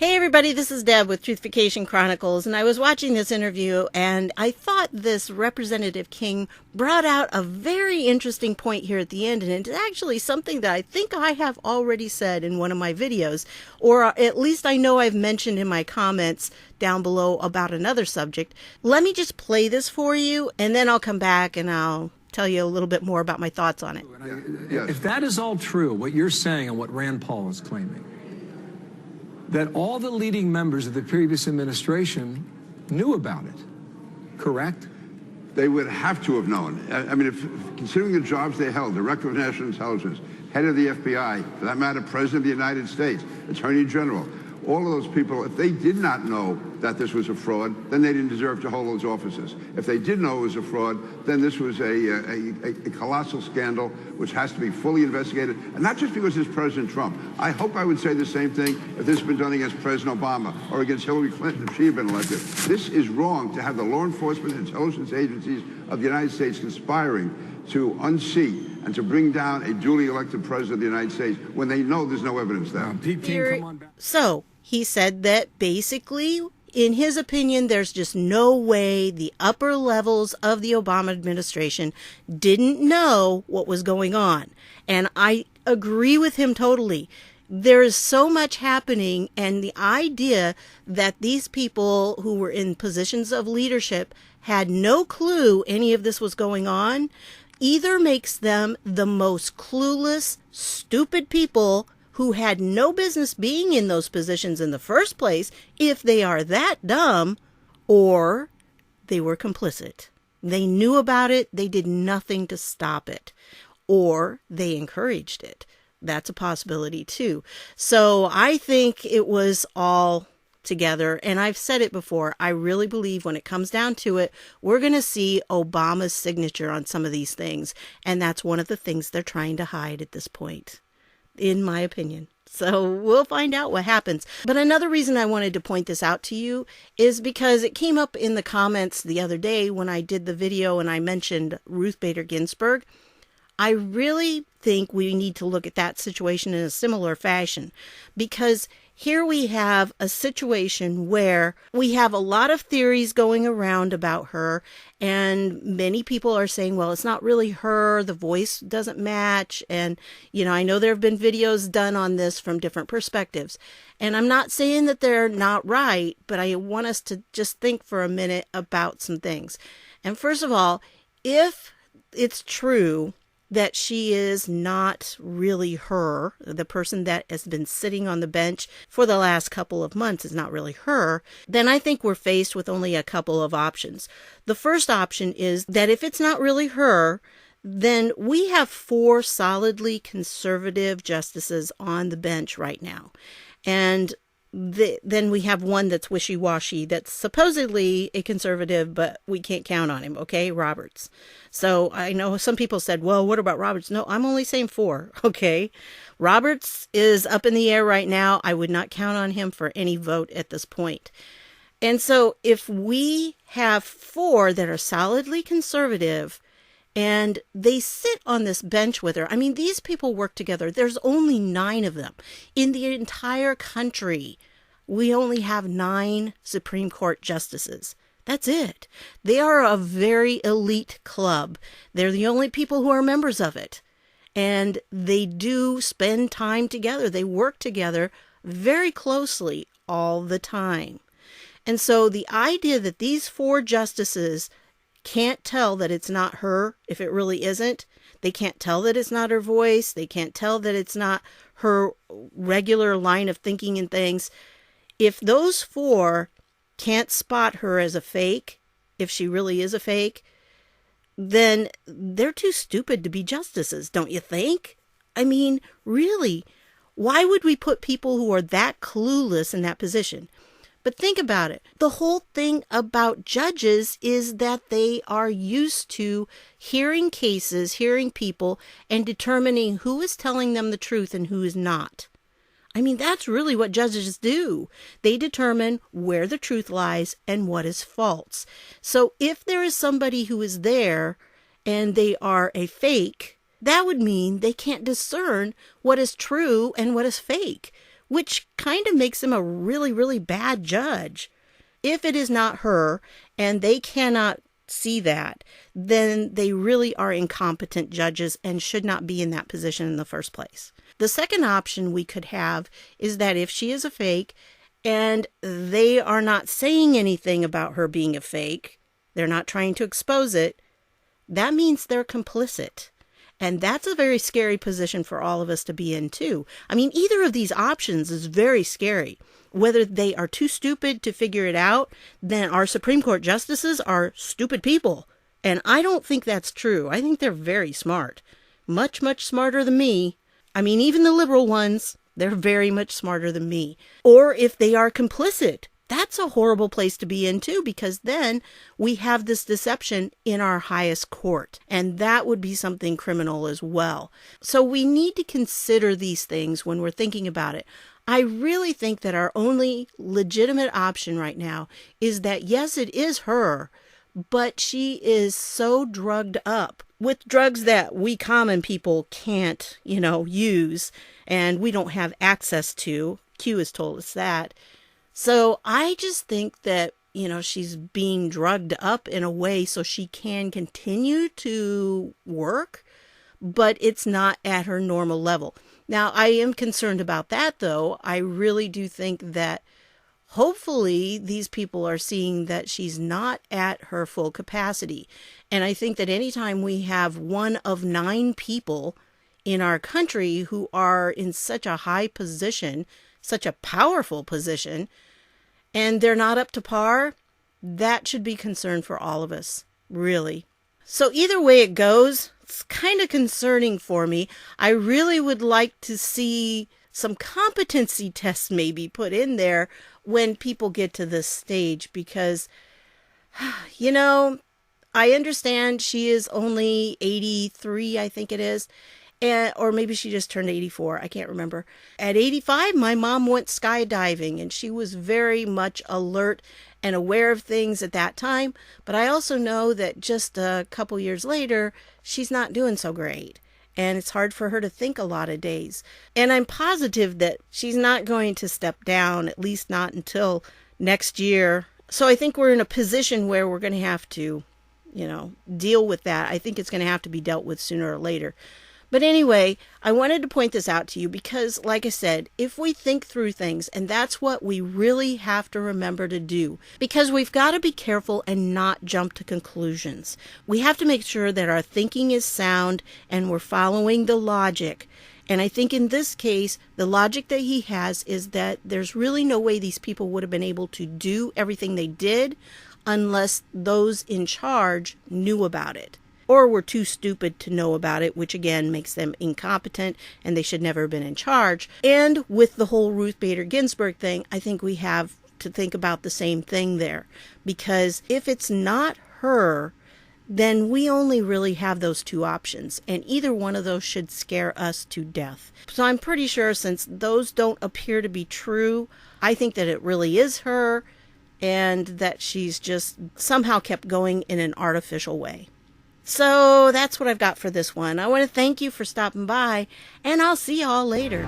Hey everybody, this is Deb with Truthification Chronicles, and I was watching this interview and I thought this Representative King brought out a very interesting point here at the end, and it's actually something that I think I have already said in one of my videos, or at least I know I've mentioned in my comments down below about another subject. Let me just play this for you, and then I'll come back and I'll tell you a little bit more about my thoughts on it. If that is all true, what you're saying and what Rand Paul is claiming, that all the leading members of the previous administration knew about it, correct? They would have to have known. I mean, considering the jobs they held, Director of National Intelligence, head of the FBI, for that matter, President of the United States, Attorney General, all of those people, if they did not know that this was a fraud, then they didn't deserve to hold those offices. If they did know it was a fraud, then this was a colossal scandal which has to be fully investigated, and not just because it's President Trump. I hope I would say the same thing if this had been done against President Obama or against Hillary Clinton if she had been elected. This is wrong to have the law enforcement and intelligence agencies of the United States conspiring to unseat and to bring down a duly elected president of the United States when they know there's no evidence there. So he said that basically, in his opinion, there's just no way the upper levels of the Obama administration didn't know what was going on. And I agree with him totally. There is so much happening, and the idea that these people who were in positions of leadership had no clue any of this was going on either makes them the most clueless, stupid people who had no business being in those positions in the first place, if they are that dumb, or they were complicit. They knew about it, they did nothing to stop it, or they encouraged it. That's a possibility too. So I think it was all together, and I've said it before, I really believe when it comes down to it, we're going to see Obama's signature on some of these things, and that's one of the things they're trying to hide at this point, in my opinion. So we'll find out what happens. But another reason I wanted to point this out to you is because it came up in the comments the other day when I did the video and I mentioned Ruth Bader Ginsburg. I really think we need to look at that situation in a similar fashion, because here we have a situation where we have a lot of theories going around about her, and many people are saying, well, it's not really her, the voice doesn't match, and, I know there have been videos done on this from different perspectives, and I'm not saying that they're not right, but I want us to just think for a minute about some things. And first of all, if it's true that she is not really her, the person that has been sitting on the bench for the last couple of months is not really her, then I think we're faced with only a couple of options. The first option is that if it's not really her, then we have 4 solidly conservative justices on the bench right now. And then we have one that's wishy-washy, that's supposedly a conservative, but we can't count on him, okay? Roberts. So I know some people said, well, what about Roberts? No, I'm only saying 4, okay? Roberts is up in the air right now. I would not count on him for any vote at this point. And so if we have 4 that are solidly conservative, and they sit on this bench with her. I mean, these people work together. There's only 9 of them. In the entire country, we only have 9 Supreme Court justices. That's it. They are a very elite club. They're the only people who are members of it. And they do spend time together. They work together very closely all the time. And so the idea that these 4 justices can't tell that it's not her if it really isn't. They can't tell that it's not her voice. They can't tell that it's not her regular line of thinking and things. If those 4 can't spot her as a fake, if she really is a fake, then they're too stupid to be justices, don't you think? I mean, really, why would we put people who are that clueless in that position? But think about it. The whole thing about judges is that they are used to hearing cases, hearing people, and determining who is telling them the truth and who is not. I mean, that's really what judges do. They determine where the truth lies and what is false. So if there is somebody who is there and they are a fake, that would mean they can't discern what is true and what is fake. which kind of makes him a really, really bad judge. If it is not her and they cannot see that, then they really are incompetent judges and should not be in that position in the first place. The second option we could have is that if she is a fake and they are not saying anything about her being a fake, they're not trying to expose it, that means they're complicit. And that's a very scary position for all of us to be in too. I mean, either of these options is very scary. Whether they are too stupid to figure it out, then our Supreme Court justices are stupid people. And I don't think that's true. I think they're very smart. Much, much smarter than me. I mean, even the liberal ones, they're very much smarter than me. Or if they are complicit, that's a horrible place to be in too, because then we have this deception in our highest court, and that would be something criminal as well. So we need to consider these things when we're thinking about it. I really think that our only legitimate option right now is that, yes, it is her, but she is so drugged up with drugs that we common people can't, use, and we don't have access to. Q has told us that. So I just think that, she's being drugged up in a way so she can continue to work, but it's not at her normal level. Now, I am concerned about that, though. I really do think that hopefully these people are seeing that she's not at her full capacity. And I think that anytime we have one of 9 people in our country who are in such a high position, such a powerful position, and they're not up to par, that should be concern for all of us, really. So either way it goes, it's kind of concerning for me. I really would like to see some competency tests maybe put in there when people get to this stage, because, I understand she is only 83, I think it is. Or maybe she just turned 84. I can't remember. At 85, my mom went skydiving, and she was very much alert and aware of things at that time. But I also know that just a couple years later, she's not doing so great. And it's hard for her to think a lot of days. And I'm positive that she's not going to step down, at least not until next year. So I think we're in a position where we're going to have to, deal with that. I think it's going to have to be dealt with sooner or later. But anyway, I wanted to point this out to you because, like I said, if we think through things, and that's what we really have to remember to do, because we've got to be careful and not jump to conclusions. We have to make sure that our thinking is sound and we're following the logic. And I think in this case, the logic that he has is that there's really no way these people would have been able to do everything they did unless those in charge knew about it, or were too stupid to know about it, which again makes them incompetent and they should never have been in charge. And with the whole Ruth Bader Ginsburg thing, I think we have to think about the same thing there, because if it's not her, then we only really have those 2 options, and either one of those should scare us to death. So I'm pretty sure, since those don't appear to be true, I think that it really is her, and that she's just somehow kept going in an artificial way. So that's what I've got for this one. I want to thank you for stopping by, and I'll see y'all later.